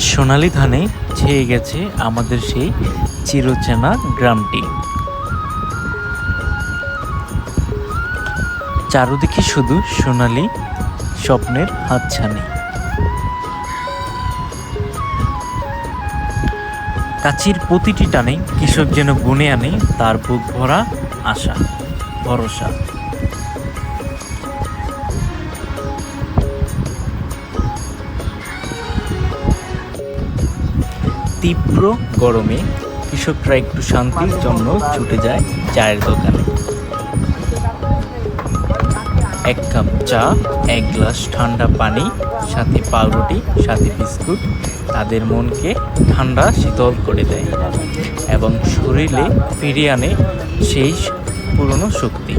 সোনালী ধানে ছেয়ে গেছে আমাদের সেই চিরচেনা গ্রামটি। চারদিকে শুধু সোনালী স্বপ্নের হাতছানি। কাছির প্রতিটি টানে কৃষক যেন গুনে আনে তার বুক ভরা আশা, ভরসা। তীব্র গরমে কৃষকরা একটু শান্তির জন্য ছুটে যায় চায়ের দোকানে। এক কাপ চা, এক গ্লাস ঠান্ডা পানি, সাথে পাউরুটি, সাথে বিস্কুট তাদের মনকে ঠান্ডা শীতল করে দেয় এবং শরীরে ফিরিয়ে আনে সেই পুরনো শক্তি।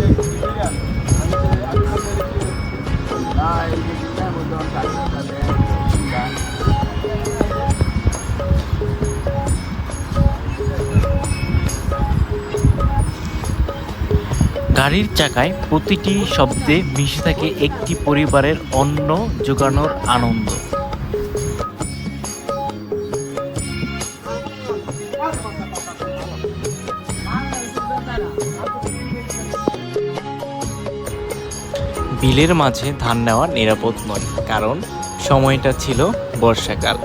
গাড়ির চাকায় প্রতিটি শব্দে মিশে থাকে একটি পরিবারের অন্ন জোগানোর আনন্দ। বিলের মাঝে ধান নেওয়া নিরাপদ নয়, কারণ সময়টা ছিল বর্ষাকাল।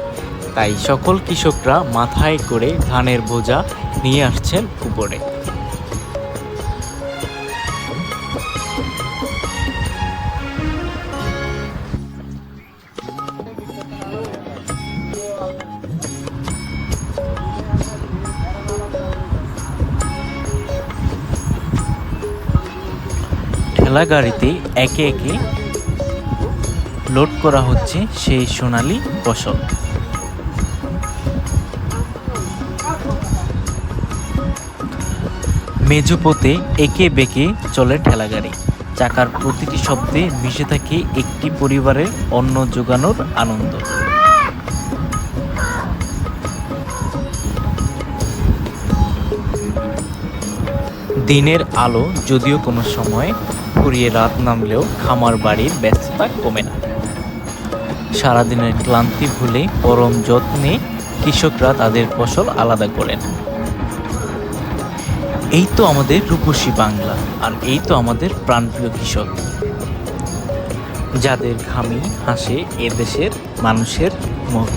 তাই সকল কৃষকরা মাথায় করে ধানের বোঝা নিয়ে আসছেন উপরে। ঠেলা গাড়িতে একে একে লোড করা হচ্ছে সেই সোনালী ফসল। মেজোপথে একে বেঁকে চলে ঠেলা গাড়ি। চাকার প্রতিটি শব্দে মিশে থাকে একটি পরিবারের অন্ন জোগানোর আনন্দ। দিনের আলো যদিও কোনো সময় ফুরিয়ে রাত নামলেও খামার বাড়ির ব্যস্ততা কমে না। সারাদিনের ক্লান্তি ভুলে পরম যত্নে কৃষকরা তাদের ফসল আলাদা করেন। এই তো আমাদের রূপসী বাংলা, আর এই তো আমাদের প্রাণপ্রিয় কৃষক, যাদের ঘামে হাসে এদেশের মানুষের মুখ।